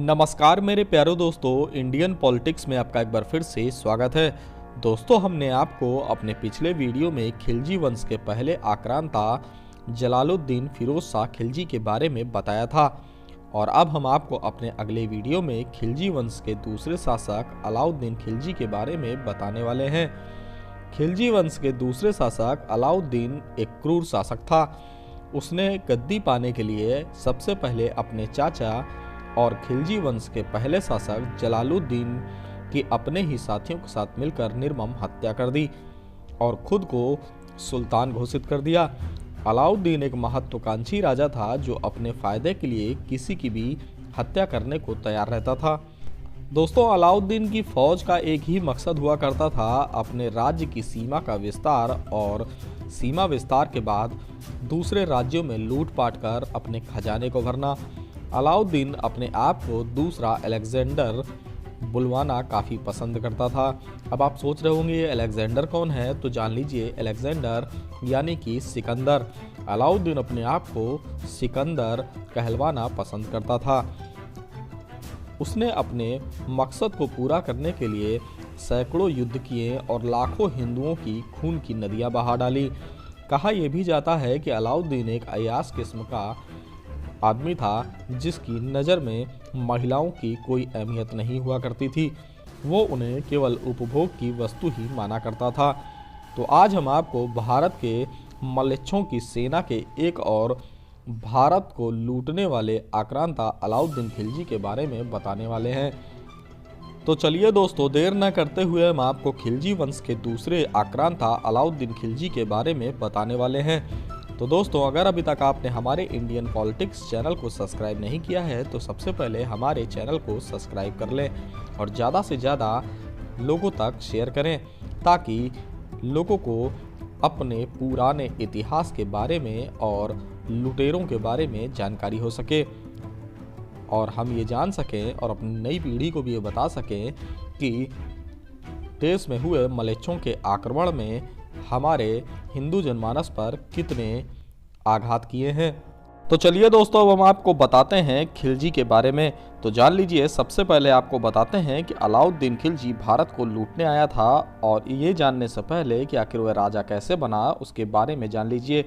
नमस्कार मेरे प्यारे दोस्तों, इंडियन पॉलिटिक्स में आपका एक बार फिर से स्वागत है। दोस्तों, हमने आपको अपने पिछले वीडियो में खिलजी वंश के पहले आक्रांता जलालुद्दीन फिरोज शाह खिलजी के बारे में बताया था और अब हम आपको अपने अगले वीडियो में खिलजी वंश के दूसरे शासक अलाउद्दीन खिलजी के बारे में बताने वाले हैं। खिलजी वंश के दूसरे शासक अलाउद्दीन एक क्रूर शासक था। उसने गद्दी पाने के लिए सबसे पहले अपने चाचा और खिलजी वंश के पहले शासक जलालुद्दीन की अपने ही साथियों के साथ मिलकर निर्मम हत्या कर दी और खुद को सुल्तान घोषित कर दिया। अलाउद्दीन एक महत्वाकांक्षी राजा था जो अपने फायदे के लिए किसी की भी हत्या करने को तैयार रहता था। दोस्तों, अलाउद्दीन की फौज का एक ही मकसद हुआ करता था, अपने राज्य की सीमा का विस्तार और सीमा विस्तार के बाद दूसरे राज्यों में लूटपाट कर अपने खजाने को भरना। अलाउद्दीन अपने आप को दूसरा अलेक्जेंडर बुलवाना काफ़ी पसंद करता था। अब आप सोच रहे होंगे ये अलेक्जेंडर कौन है, तो जान लीजिए, अलेक्जेंडर यानी कि सिकंदर। अलाउद्दीन अपने आप को सिकंदर कहलवाना पसंद करता था। उसने अपने मकसद को पूरा करने के लिए सैकड़ों युद्ध किए और लाखों हिंदुओं की खून की नदियां बहा डाली। कहा यह भी जाता है कि अलाउद्दीन एक अय्याश किस्म का आदमी था जिसकी नज़र में महिलाओं की कोई अहमियत नहीं हुआ करती थी। वो उन्हें केवल उपभोग की वस्तु ही माना करता था। तो आज हम आपको भारत के मल्लेच्छों की सेना के एक और भारत को लूटने वाले आक्रांता अलाउद्दीन खिलजी के बारे में बताने वाले हैं। तो चलिए दोस्तों, देर न करते हुए हम आपको खिलजी वंश के दूसरे आक्रांता अलाउद्दीन खिलजी के बारे में बताने वाले हैं। तो दोस्तों, अगर अभी तक आपने हमारे इंडियन पॉलिटिक्स चैनल को सब्सक्राइब नहीं किया है तो सबसे पहले हमारे चैनल को सब्सक्राइब कर लें और ज़्यादा से ज़्यादा लोगों तक शेयर करें ताकि लोगों को अपने पुराने इतिहास के बारे में और लुटेरों के बारे में जानकारी हो सके और हम ये जान सकें और अपनी नई पीढ़ी को भी ये बता सकें कि देश में हुए मलेच्छों के आक्रमण में हमारे हिंदू जनमानस पर कितने आघात किए हैं। तो चलिए दोस्तों, अब हम आपको बताते हैं खिलजी के बारे में। तो जान लीजिए, सबसे पहले आपको बताते हैं कि अलाउद्दीन खिलजी भारत को लूटने आया था और ये जानने से पहले कि आखिर वह राजा कैसे बना उसके बारे में जान लीजिए।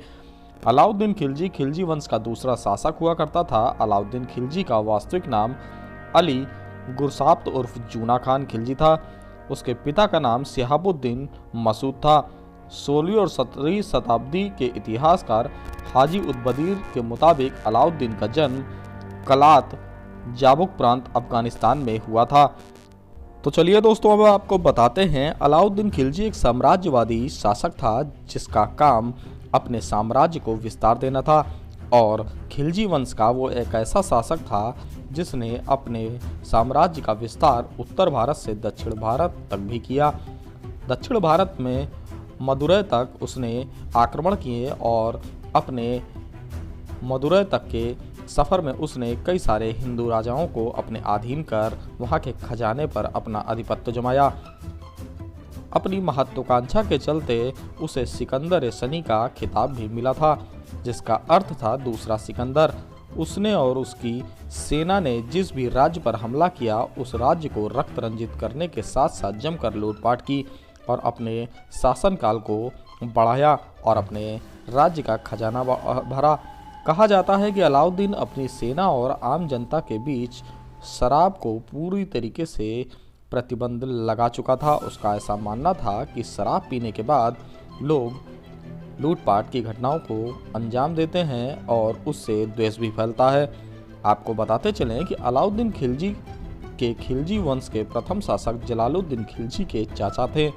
अलाउद्दीन खिलजी खिलजी वंश का दूसरा शासक हुआ करता था। अलाउद्दीन खिलजी का वास्तविक नाम अली गुरसाफ्त उर्फ जूना खान खिलजी था। उसके पिता का नाम सिहाबुद्दीन मसूद था। 16वीं और 17वीं शताब्दी के इतिहासकार हाजी उद-बदीर के मुताबिक अलाउद्दीन का जन्म कलात जाबुक प्रांत अफगानिस्तान में हुआ था। तो चलिए दोस्तों, अब आपको बताते हैं अलाउद्दीन खिलजी एक साम्राज्यवादी शासक था जिसका काम अपने साम्राज्य को विस्तार देना था और खिलजी वंश का वो एक ऐसा शासक था जिसने अपने साम्राज्य का विस्तार उत्तर भारत से दक्षिण भारत तक भी किया। दक्षिण भारत में मदुरै तक उसने आक्रमण किए और अपने मदुरै तक के सफ़र में उसने कई सारे हिंदू राजाओं को अपने अधीन कर वहाँ के खजाने पर अपना आधिपत्य जमाया। अपनी महत्वाकांक्षा के चलते उसे सिकंदर सनी का खिताब भी मिला था जिसका अर्थ था दूसरा सिकंदर। उसने और उसकी सेना ने जिस भी राज्य पर हमला किया उस राज्य को रक्त रंजित करने के साथ साथ जमकर लूटपाट की और अपने शासनकाल को बढ़ाया और अपने राज्य का खजाना भरा। कहा जाता है कि अलाउद्दीन अपनी सेना और आम जनता के बीच शराब को पूरी तरीके से प्रतिबंध लगा चुका था। उसका ऐसा मानना था कि शराब पीने के बाद लोग लूटपाट की घटनाओं को अंजाम देते हैं और उससे द्वेष भी फैलता है। आपको बताते चलें कि अलाउद्दीन खिलजी के खिलजी वंश के प्रथम शासक जलालुद्दीन खिलजी के चाचा थे।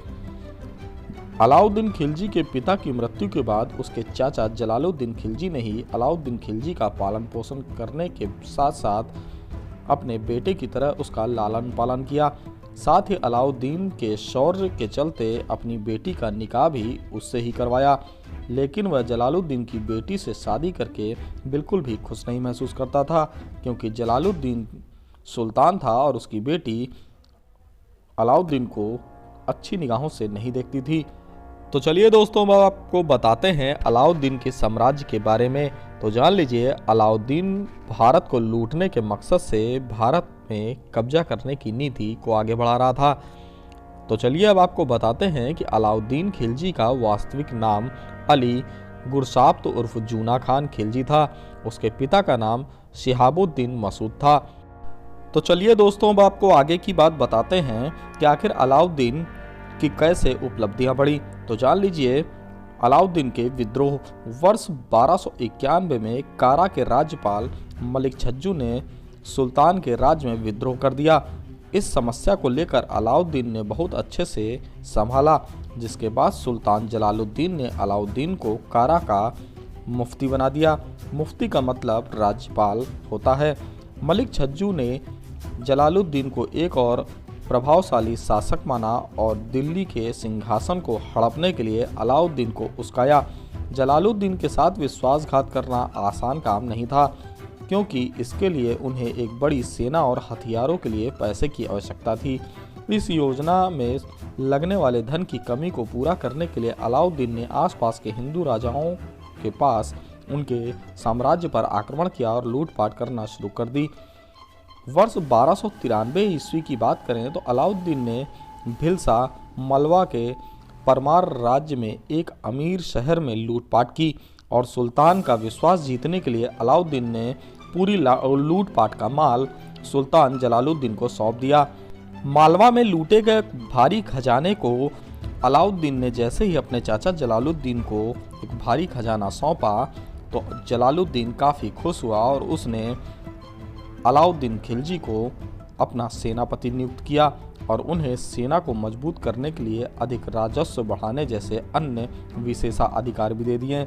अलाउद्दीन खिलजी के पिता की मृत्यु के बाद उसके चाचा जलालुद्दीन खिलजी ने ही अलाउद्दीन खिलजी का पालन पोषण करने के साथ साथ अपने बेटे की तरह उसका लालन पालन किया। साथ ही अलाउद्दीन के शौर्य के चलते अपनी बेटी का निकाह भी उससे ही करवाया, लेकिन वह जलालुद्दीन की बेटी से शादी करके बिल्कुल भी खुश नहीं महसूस करता था क्योंकि जलालुद्दीन सुल्तान था और उसकी बेटी अलाउद्दीन को अच्छी निगाहों से नहीं देखती थी। तो चलिए दोस्तों, अब आपको बताते हैं अलाउद्दीन के साम्राज्य के बारे में। तो जान लीजिए, अलाउद्दीन भारत को लूटने के मकसद से भारत में कब्जा करने की नीति को आगे बढ़ा रहा था। तो चलिए अब आपको बताते हैं कि अलाउद्दीन खिलजी का वास्तविक नाम अली गुरसाब्त उर्फ जूना खान खिलजी था। उसके पिता का नाम शिहाबुद्दीन मसूद था। तो चलिए दोस्तों, अब आपको आगे की बात बताते हैं कि आखिर अलाउद्दीन की कैसे उपलब्धियां बढ़ी। तो जान लीजिए, अलाउद्दीन के विद्रोह वर्ष 1291 में कारा के राज्यपाल मलिक छज्जू ने सुल्तान के राज्य में विद्रोह कर दिया। इस समस्या को लेकर अलाउद्दीन ने बहुत अच्छे से संभाला, जिसके बाद सुल्तान जलालुद्दीन ने अलाउद्दीन को कारा का मुफ्ती बना दिया। मुफ्ती का मतलब राज्यपाल होता है। मलिक छज्जू ने जलालुद्दीन को एक और प्रभावशाली शासक माना और दिल्ली के सिंहासन को हड़पने के लिए अलाउद्दीन को उस्काया। जलालुद्दीन के साथ विश्वासघात करना आसान काम नहीं था, क्योंकि इसके लिए उन्हें एक बड़ी सेना और हथियारों के लिए पैसे की आवश्यकता थी। इस योजना में लगने वाले धन की कमी को पूरा करने के लिए अलाउद्दीन ने आसपास के हिंदू राजाओं के पास उनके साम्राज्य पर आक्रमण किया और लूटपाट करना शुरू कर दी। वर्ष 1293 ईस्वी की बात करें तो अलाउद्दीन ने भिलसा मलवा के परमार राज्य में एक अमीर शहर में लूटपाट की और सुल्तान का विश्वास जीतने के लिए अलाउद्दीन ने पूरी लूटपाट का माल सुल्तान जलालुद्दीन को सौंप दिया। मालवा में लूटे गए भारी खजाने को अलाउद्दीन ने जैसे ही अपने चाचा जलालुद्दीन को एक भारी खजाना सौंपा तो जलालुद्दीन काफ़ी खुश हुआ और उसने अलाउद्दीन खिलजी को अपना सेनापति नियुक्त किया और उन्हें सेना को मजबूत करने के लिए अधिक राजस्व बढ़ाने जैसे अन्य विशेषाधिकार भी दे दिए।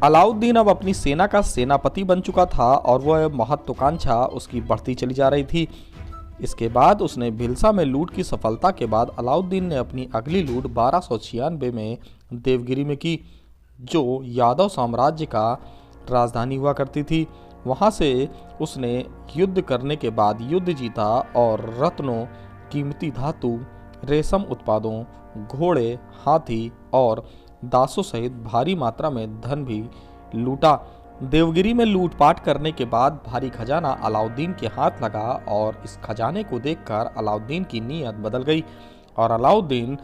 अलाउद्दीन अब अपनी सेना का सेनापति बन चुका था और वह महत्वाकांक्षा उसकी बढ़ती चली जा रही थी। इसके बाद उसने भिलसा में लूट की सफलता के बाद अलाउद्दीन ने अपनी अगली लूट 1296 में देवगिरी में की, जो यादव साम्राज्य का राजधानी हुआ करती थी। वहां से उसने युद्ध करने के बाद युद्ध जीता और रत्नों, कीमती धातु, रेशम उत्पादों, घोड़े, हाथी और दासों सहित भारी मात्रा में धन भी लूटा। देवगिरी में लूटपाट करने के बाद भारी खजाना अलाउद्दीन के हाथ लगा और इस खजाने को देखकर अलाउद्दीन की नीयत बदल गई और अलाउद्दीन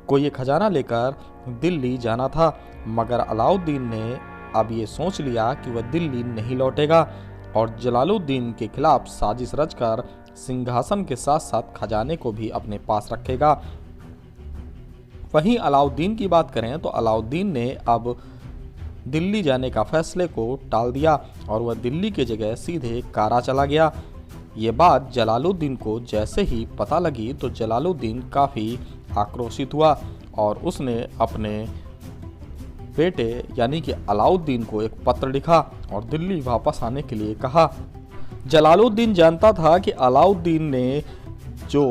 को ये खजाना लेकर दिल्ली जाना था। मगर अलाउद्दीन ने अब ये सोच लिया कि वह दिल्ली नहीं लौटेगा और जलालुद्दीन के खिलाफ साजिश रचकर सिंहासन के साथ साथ खजाने को भी अपने पास रखेगा। वहीं अलाउद्दीन की बात करें तो अलाउद्दीन ने अब दिल्ली जाने का फैसले को टाल दिया और वह दिल्ली की जगह सीधे कारा चला गया। ये बात जलालुद्दीन को जैसे ही पता लगी तो जलालुद्दीन काफ़ी आक्रोशित हुआ और उसने अपने बेटे यानी कि अलाउद्दीन को एक पत्र लिखा और दिल्ली वापस आने के लिए कहा। जलालुद्दीन जानता था कि अलाउद्दीन ने जो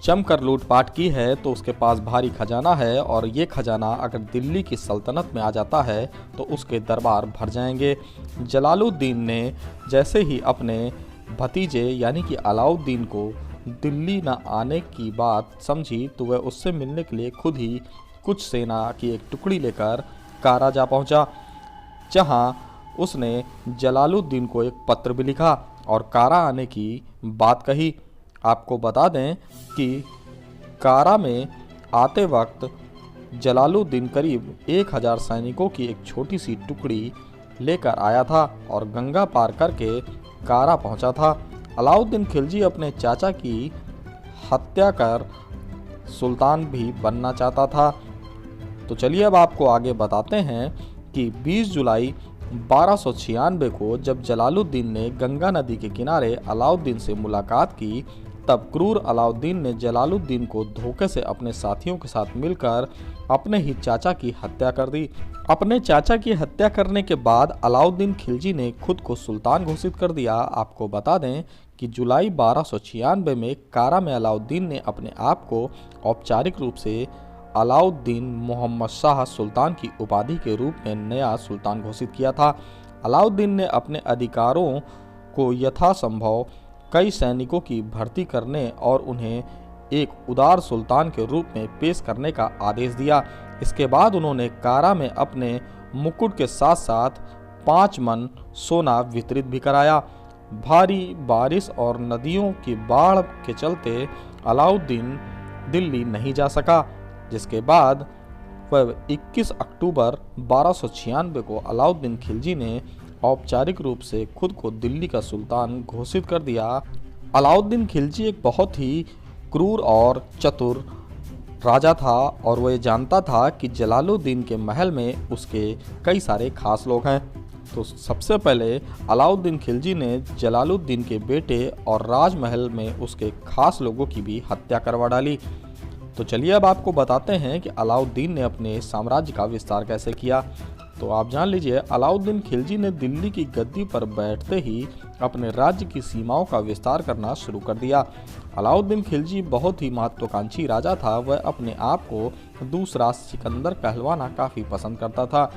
जमकर लूटपाट की है तो उसके पास भारी खजाना है और ये खजाना अगर दिल्ली की सल्तनत में आ जाता है तो उसके दरबार भर जाएंगे। जलालुद्दीन ने जैसे ही अपने भतीजे यानी कि अलाउद्दीन को दिल्ली न आने की बात समझी तो वह उससे मिलने के लिए खुद ही कुछ सेना की एक टुकड़ी लेकर कारा जा पहुंचा, जहां उसने जलालुद्दीन को एक पत्र भी लिखा और कारा आने की बात कही। आपको बता दें कि कारा में आते वक्त जलालुद्दीन करीब 1000 सैनिकों की एक छोटी सी टुकड़ी लेकर आया था और गंगा पार करके कारा पहुंचा था। अलाउद्दीन खिलजी अपने चाचा की हत्या कर सुल्तान भी बनना चाहता था। तो चलिए अब आपको आगे बताते हैं कि 20 जुलाई 1296 को जब जलालुद्दीन ने गंगा नदी के किनारे अलाउद्दीन से मुलाकात की तब क्रूर अलाउद्दीन ने जलालुद्दीन को धोखे से अपने साथियों के साथ मिलकर अपने ही चाचा की हत्या कर दी। अपने चाचा की हत्या करने के बाद अलाउद्दीन खिलजी ने खुद को सुल्तान घोषित कर दिया। आपको बता दें कि जुलाई 1296 में कारा में अलाउद्दीन ने अपने आप को औपचारिक रूप से अलाउद्दीन मोहम्मद शाह सुल्तान की उपाधि के रूप में नया सुल्तान घोषित किया था। अलाउद्दीन ने अपने अधिकारों को यथासंभव कई सैनिकों की भर्ती करने और उन्हें एक उदार सुल्तान के रूप में पेश करने का आदेश दिया। इसके बाद उन्होंने कारा में अपने मुकुट के साथ साथ 5 मन सोना वितरित भी कराया। भारी बारिश और नदियों की बाढ़ के चलते अलाउद्दीन दिल्ली नहीं जा सका, जिसके बाद वह 21 अक्टूबर 1296 को अलाउद्दीन खिलजी ने औपचारिक रूप से खुद को दिल्ली का सुल्तान घोषित कर दिया। अलाउद्दीन खिलजी एक बहुत ही क्रूर और चतुर राजा था और वह जानता था कि जलालुद्दीन के महल में उसके कई सारे खास लोग हैं। तो सबसे पहले अलाउद्दीन खिलजी ने जलालुद्दीन के बेटे और राजमहल में उसके खास लोगों की भी हत्या करवा डाली। तो चलिए अब आपको बताते हैं कि अलाउद्दीन ने अपने साम्राज्य का विस्तार कैसे किया। तो आप जान लीजिए, अलाउद्दीन खिलजी ने दिल्ली की गद्दी पर बैठते ही अपने राज्य की सीमाओं का विस्तार करना शुरू कर दिया। अलाउद्दीन खिलजी बहुत ही महत्वाकांक्षी राजा था। वह अपने आप को दूसरा सिकंदर कहलवाना काफ़ी पसंद करता था,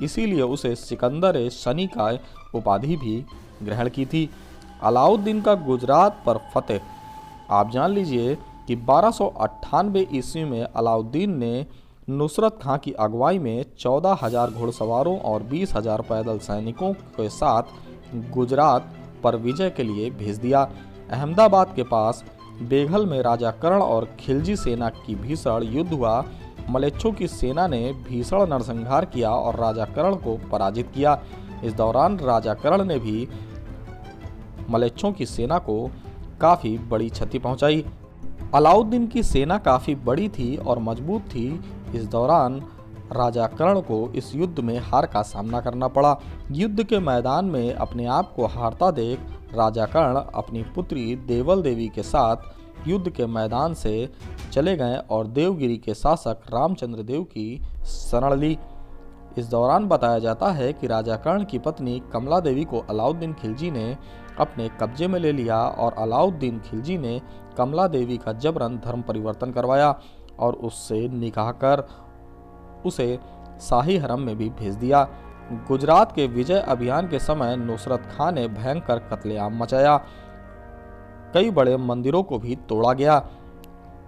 इसीलिए उसे सिकंदर शनि का उपाधि भी ग्रहण की थी। अलाउद्दीन का गुजरात पर फतेह, आप जान लीजिए कि 1298 ईस्वी में अलाउद्दीन ने नुसरत खां की अगुवाई में 14,000 घुड़सवारों और 20,000 पैदल सैनिकों के साथ गुजरात पर विजय के लिए भेज दिया। अहमदाबाद के पास बेघल में राजा कर्ण और खिलजी सेना की भीषण युद्ध हुआ। मलेच्छों की सेना ने भीषण नरसंहार किया और राजा कर्ण को पराजित किया। इस दौरान राजा कर्ण ने भी मलेच्छों की सेना को काफ़ी बड़ी क्षति पहुंचाई। अलाउद्दीन की सेना काफ़ी बड़ी थी और मजबूत थी। इस दौरान राजा कर्ण को इस युद्ध में हार का सामना करना पड़ा। युद्ध के मैदान में अपने आप को हारता देख राजा कर्ण अपनी पुत्री देवल देवी के साथ युद्ध के मैदान से चले गए और देवगिरी के शासक रामचंद्र देव की शरण ली। इस दौरान बताया जाता है कि राजा कर्ण की पत्नी कमला देवी को अलाउद्दीन खिलजी ने अपने कब्जे में ले लिया और अलाउद्दीन खिलजी ने कमला देवी का जबरन धर्म परिवर्तन करवाया और उससे निकाह कर उसे शाही हरम में भी भेज दिया। गुजरात के विजय अभियान के समय नुसरत खां ने भयंकर कत्लेआम मचाया। कई बड़े मंदिरों को भी तोड़ा गया।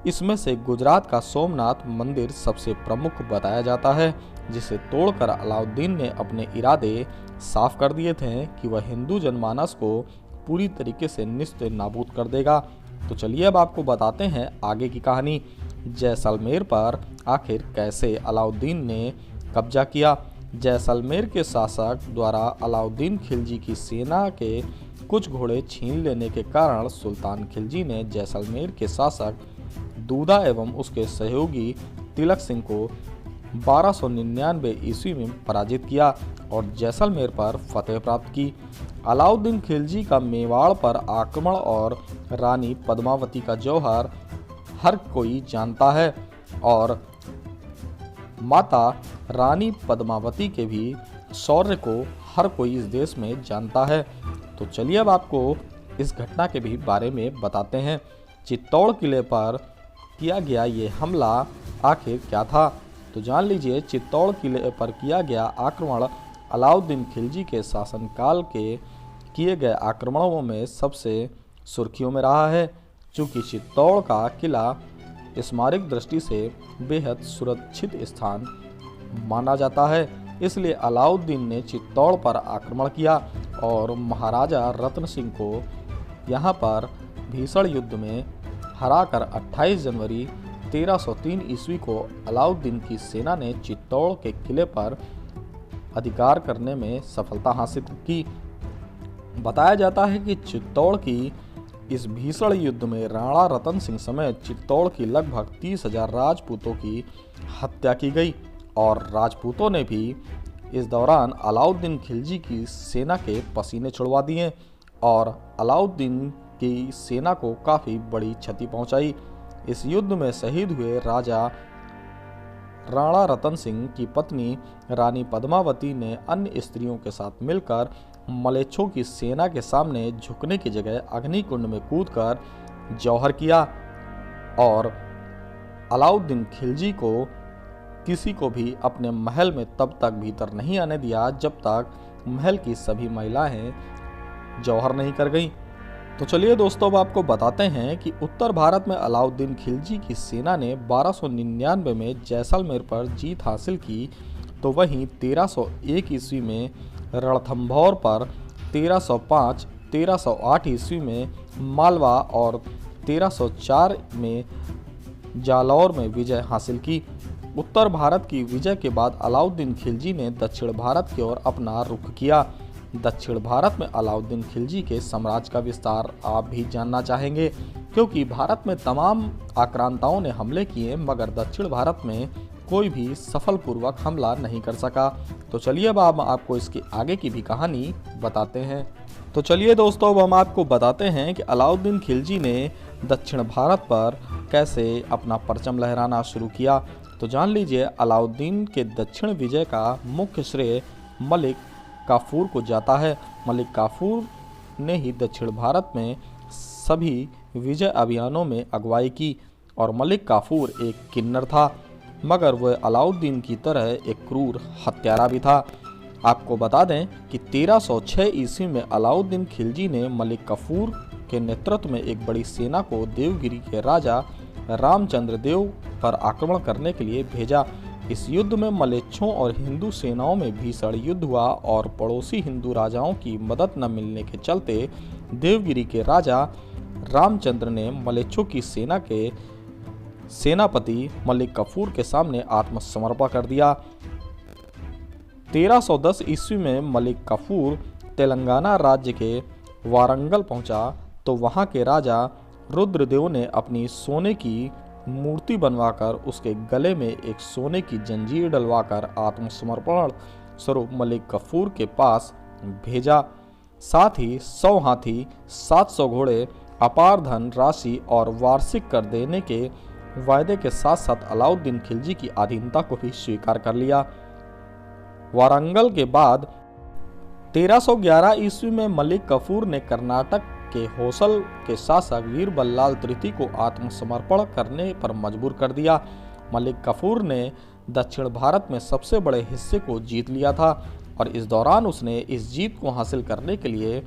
इसमें से गुजरात का सोमनाथ मंदिर सबसे प्रमुख बताया जाता है, जिसे तोड़कर अलाउद्दीन ने अपने इरादे साफ कर दिए थे कि वह हिंदू जनमानस को पूरी तरीके से निस्ते नाबूद कर देगा। तो चलिए अब आपको बताते हैं आगे की कहानी। जैसलमेर पर आखिर कैसे अलाउद्दीन ने कब्जा किया। जैसलमेर के शासक द्वारा अलाउद्दीन खिलजी की सेना के कुछ घोड़े छीन लेने के कारण सुल्तान खिलजी ने जैसलमेर के शासक दूधा एवं उसके सहयोगी तिलक सिंह को 1299 ईस्वी में पराजित किया और जैसलमेर पर फतेह प्राप्त की। अलाउद्दीन खिलजी का मेवाड़ पर आक्रमण और रानी पद्मावती का जौहर हर कोई जानता है और माता रानी पद्मावती के भी शौर्य को हर कोई इस देश में जानता है। तो चलिए अब आपको इस घटना के भी बारे में बताते हैं। चित्तौड़ किले पर किया गया ये हमला आखिर क्या था। तो जान लीजिए, चित्तौड़ किले पर किया गया आक्रमण अलाउद्दीन खिलजी के शासनकाल के किए गए आक्रमणों में सबसे सुर्खियों में रहा है। चूँकि चित्तौड़ का किला स्मारक दृष्टि से बेहद सुरक्षित स्थान माना जाता है, इसलिए अलाउद्दीन ने चित्तौड़ पर आक्रमण किया और महाराजा रतन सिंह को यहाँ पर भीषण युद्ध में हराकर 28 जनवरी 1303 ईस्वी को अलाउद्दीन की सेना ने चित्तौड़ के किले पर अधिकार करने में सफलता हासिल की। बताया जाता है कि चित्तौड़ की इस भीषण युद्ध में राणा रतन सिंह समेत चित्तौड़ की लगभग 30,000 राजपूतों की हत्या की गई और राजपूतों ने भी इस दौरान अलाउद्दीन खिलजी की सेना के पसीने छुड़वा दिए और अलाउद्दीन की सेना को काफ़ी बड़ी क्षति पहुंचाई। इस युद्ध में शहीद हुए राजा राणा रतन सिंह की पत्नी रानी पद्मावती ने अन्य स्त्रियों के साथ मिलकर मलेच्छों की सेना के सामने झुकने की जगह अग्निकुंड में कूदकर जौहर किया और अलाउद्दीन खिलजी को किसी को भी अपने महल में तब तक भीतर नहीं आने दिया जब तक महल की सभी महिलाएं जौहर नहीं कर गईं। तो चलिए दोस्तों, अब आपको बताते हैं कि उत्तर भारत में अलाउद्दीन खिलजी की सेना ने 1299 में जैसलमेर पर जीत हासिल की, तो वहीं 1301 ईस्वी में रणथंभौर पर, 1305, 1308 ईस्वी में मालवा और 1304 में जालौर में विजय हासिल की। उत्तर भारत की विजय के बाद अलाउद्दीन खिलजी ने दक्षिण भारत की ओर अपना रुख किया। दक्षिण भारत में अलाउद्दीन खिलजी के साम्राज्य का विस्तार आप भी जानना चाहेंगे, क्योंकि भारत में तमाम आक्रांताओं ने हमले किए, मगर दक्षिण भारत में कोई भी सफलपूर्वक हमला नहीं कर सका। तो चलिए अब हम आपको इसकी आगे की भी कहानी बताते हैं। तो चलिए दोस्तों, अब हम आपको बताते हैं कि अलाउद्दीन खिलजी ने दक्षिण भारत पर कैसे अपना परचम लहराना शुरू किया। तो जान लीजिए, अलाउद्दीन के दक्षिण विजय का मुख्य श्रेय मलिक काफूर को जाता है। मलिक काफूर ने ही दक्षिण भारत में सभी विजय अभियानों में अगुवाई की, और मलिक काफूर एक किन्नर था, मगर वह अलाउद्दीन की तरह एक क्रूर हत्यारा भी था। आपको बता दें कि 1306 ईस्वी में अलाउद्दीन खिलजी ने मलिक काफूर के नेतृत्व में एक बड़ी सेना को देवगिरी के राजा रामचंद्र देव पर आक्रमण करने के लिए भेजा। इस युद्ध में मलेच्छों और हिंदू सेनाओं में भीषण युद्ध हुआ, और पड़ोसी हिंदू राजाओं की मदद न मिलने के चलते देवगिरी के राजा रामचंद्र ने मलेच्छों की सेना के सेनापति मलिक काफूर के सामने आत्मसमर्पण कर दिया। 1310 ईस्वी में मलिक काफूर तेलंगाना राज्य के वारंगल पहुंचा, तो वहां के राजा रुद्रदेव ने अपनी सोने की मूर्ति बनवाकर उसके गले में एक सोने की जंजीर डलवाकर आत्मसमर्पण स्वरूप मलिक काफूर के पास भेजा। साथ ही 100 हाथी, 700 घोड़े, अपार धन राशि और वार्षिक कर देने के वायदे के साथ साथ अलाउद्दीन खिलजी की अधीनता को भी स्वीकार कर लिया। वारंगल के बाद 1311 ईस्वी में मलिक काफूर ने कर्नाटक के होसल के शासक वीर बल्लाल तृतीय को आत्मसमर्पण करने पर मजबूर कर दिया। मलिक काफूर ने दक्षिण भारत में सबसे बड़े हिस्से को जीत लिया था, और इस दौरान उसने इस जीत को हासिल करने के लिए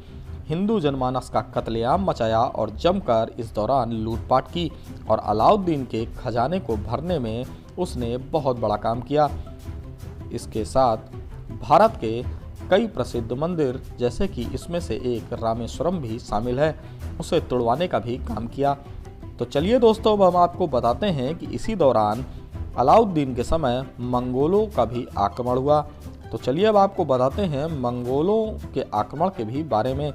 हिंदू जनमानस का कत्लेआम मचाया और जमकर इस दौरान लूटपाट की, और अलाउद्दीन के खजाने को भरने में उसने बहुत बड़ा काम किया। इसके साथ भारत के कई प्रसिद्ध मंदिर, जैसे कि इसमें से एक रामेश्वरम भी शामिल है, उसे तुड़वाने का भी काम किया। तो चलिए दोस्तों, अब हम आपको बताते हैं कि इसी दौरान अलाउद्दीन के समय मंगोलों का भी आक्रमण हुआ। तो चलिए अब आपको बताते हैं मंगोलों के आक्रमण के भी बारे में।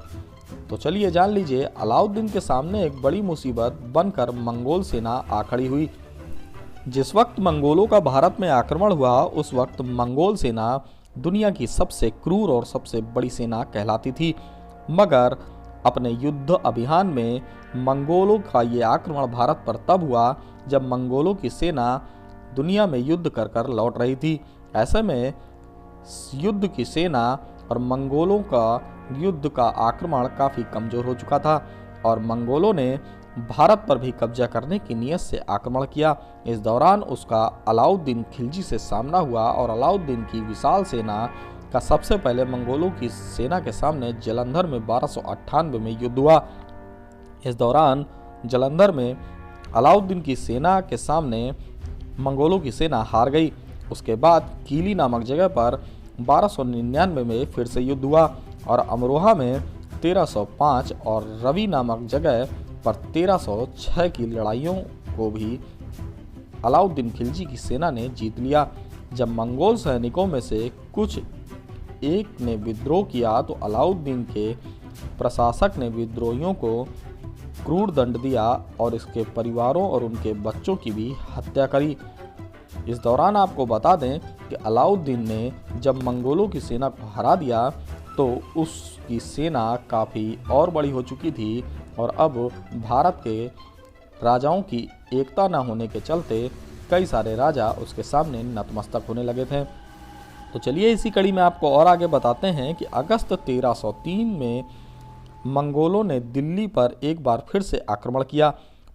तो चलिए जान लीजिए, अलाउद्दीन के सामने एक बड़ी मुसीबत बनकर मंगोल सेना आ खड़ी हुई। जिस वक्त मंगोलों का भारत में आक्रमण हुआ, उस वक्त मंगोल सेना दुनिया की सबसे क्रूर और सबसे बड़ी सेना कहलाती थी, मगर अपने युद्ध अभियान में मंगोलों का ये आक्रमण भारत पर तब हुआ जब मंगोलों की सेना दुनिया में युद्ध कर कर लौट रही थी। ऐसे में युद्ध की सेना और मंगोलों का युद्ध का आक्रमण काफ़ी कमज़ोर हो चुका था, और मंगोलों ने भारत पर भी कब्जा करने की नीयत से आक्रमण किया। इस दौरान उसका अलाउद्दीन खिलजी से सामना हुआ, और अलाउद्दीन की विशाल सेना का सबसे पहले मंगोलों की सेना के सामने जालंधर में 1298 में युद्ध हुआ। इस दौरान जालंधर में अलाउद्दीन की सेना के सामने मंगोलों की सेना हार गई। उसके बाद कीली नामक जगह पर 1299 में फिर से युद्ध हुआ, और अमरोहा में 1305 और रवि नामक जगह पर 1306 की लड़ाइयों को भी अलाउद्दीन खिलजी की सेना ने जीत लिया। जब मंगोल सैनिकों में से कुछ एक ने विद्रोह किया, तो अलाउद्दीन के प्रशासक ने विद्रोहियों को क्रूर दंड दिया और इसके परिवारों और उनके बच्चों की भी हत्या करी। इस दौरान आपको बता दें कि अलाउद्दीन ने जब मंगोलों की सेना को हरा दिया, तो उसकी सेना काफ़ी और बड़ी हो चुकी थी, और अब भारत के राजाओं की एकता न होने के चलते कई सारे राजा उसके सामने नतमस्तक होने लगे थे। तो चलिए इसी कड़ी में आपको और आगे बताते हैं कि अगस्त 1303 में मंगोलों ने दिल्ली पर एक बार फिर से आक्रमण किया,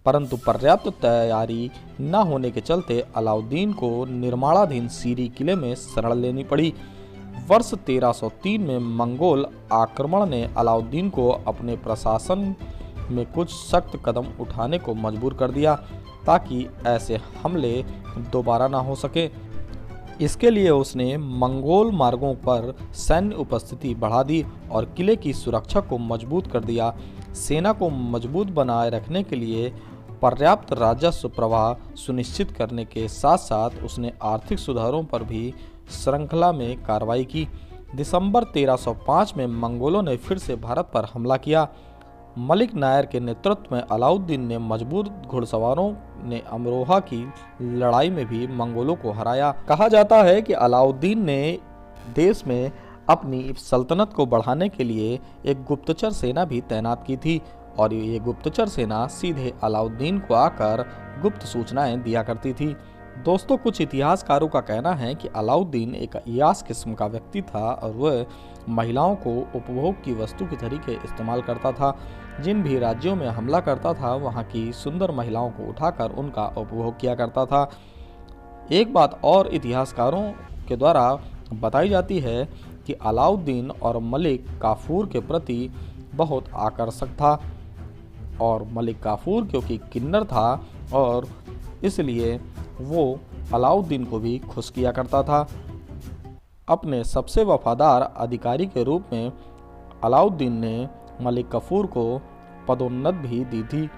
परंतु पर्याप्त तैयारी न होने के चलते अलाउद्दीन को निर्माणाधीन सीरी किले में शरण लेनी पड़ी। वर्ष 1303 में मंगोल आक्रमण ने अलाउद्दीन को अपने प्रशासन में कुछ सख्त कदम उठाने को मजबूर कर दिया ताकि ऐसे हमले दोबारा ना हो सके। इसके लिए उसने मंगोल मार्गों पर सैन्य उपस्थिति बढ़ा दी और किले की सुरक्षा को मजबूत कर दिया। सेना को मजबूत बनाए रखने के लिए पर्याप्त राजस्व प्रवाह सुनिश्चित करने के साथ साथ उसने आर्थिक सुधारों पर भी श्रृंखला में कार्रवाई की। दिसंबर 1305 में मंगोलों ने फिर से भारत पर हमला किया। मलिक नायर के नेतृत्व में अलाउद्दीन ने मजबूत घुड़सवारों ने अमरोहा की लड़ाई में भी मंगोलों को हराया। कहा जाता है कि अलाउद्दीन ने देश में अपनी सल्तनत को बढ़ाने के लिए एक गुप्तचर सेना भी तैनात की थी और ये गुप्तचर सेना सीधे अलाउद्दीन को आकर गुप्त सूचनाएं दिया करती थी। दोस्तों, कुछ इतिहासकारों का कहना है कि अलाउद्दीन एक अय्याश किस्म का व्यक्ति था और वह महिलाओं को उपभोग की वस्तु के तरीके इस्तेमाल करता था। जिन भी राज्यों में हमला करता था वहां की सुंदर महिलाओं को उठाकर उनका उपभोग किया करता था। एक बात और इतिहासकारों के द्वारा बताई जाती है कि अलाउद्दीन और मलिक काफूर के प्रति बहुत आकर्षक था और मलिक काफूर क्योंकि किन्नर था और इसलिए वो अलाउद्दीन को भी खुश किया करता था। अपने सबसे वफादार अधिकारी के रूप में अलाउद्दीन ने मलिक काफूर को पदोन्नति भी दी थी।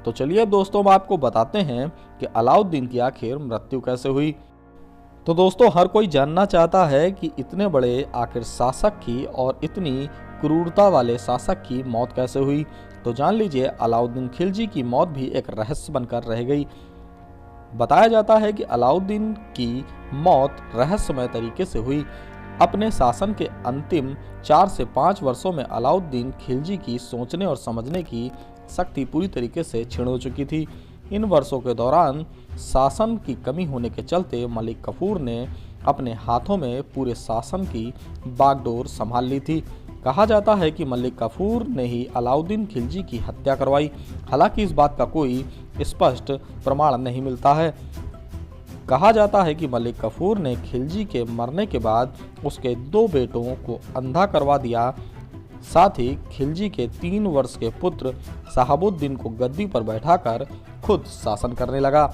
तो चलिए अब दोस्तों हम आपको बताते हैं कि अलाउद्दीन की आखिर मृत्यु कैसे हुई। तो दोस्तों, हर कोई जानना चाहता है कि इतने बड़े आखिर शासक की और इतनी क्रूरता वाले शासक की मौत कैसे हुई। तो जान लीजिए, अलाउद्दीन खिलजी की मौत भी एक रहस्य बनकर रह गई। बताया जाता है कि अलाउद्दीन की मौत रहस्यमय तरीके से हुई। अपने शासन के अंतिम 4 से 5 वर्षों में अलाउद्दीन खिलजी की सोचने और समझने की शक्ति पूरी तरीके से क्षीण हो चुकी थी। इन वर्षों के दौरान शासन की कमी होने के चलते मलिक काफूर ने अपने हाथों में पूरे शासन की बागडोर संभाल ली थी। कहा जाता है कि मलिक काफूर ने ही अलाउद्दीन खिलजी की हत्या करवाई। हालांकि इस बात का कोई स्पष्ट प्रमाण नहीं मिलता है। कहा जाता है कि मलिक काफूर ने खिलजी के मरने के बाद उसके 2 बेटों को अंधा करवा दिया। साथ ही खिलजी के 3 वर्ष के पुत्र शहाबुद्दीन को गद्दी पर बैठाकर खुद शासन करने लगा।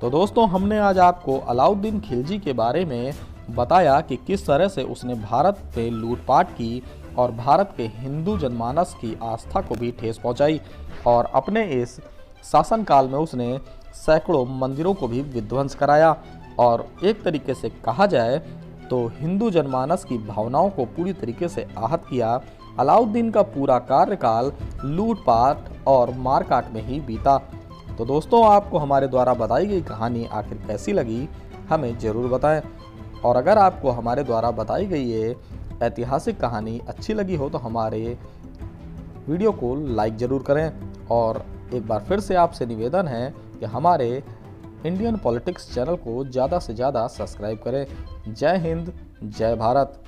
तो दोस्तों, हमने आज आपको अलाउद्दीन खिलजी के बारे में बताया कि किस तरह से उसने भारत पे लूटपाट की और भारत के हिंदू जनमानस की आस्था को भी ठेस पहुंचाई और अपने इस शासनकाल में उसने सैकड़ों मंदिरों को भी विध्वंस कराया और एक तरीके से कहा जाए तो हिंदू जनमानस की भावनाओं को पूरी तरीके से आहत किया। अलाउद्दीन का पूरा कार्यकाल लूटपाट और मारकाट में ही बीता। तो दोस्तों, आपको हमारे द्वारा बताई गई कहानी आखिर कैसी लगी हमें ज़रूर बताएं और अगर आपको हमारे द्वारा बताई गई ये ऐतिहासिक कहानी अच्छी लगी हो तो हमारे वीडियो को लाइक ज़रूर करें और एक बार फिर से आपसे निवेदन है कि हमारे इंडियन पॉलिटिक्स चैनल को ज़्यादा से ज़्यादा सब्सक्राइब करें। जय हिंद, जय भारत।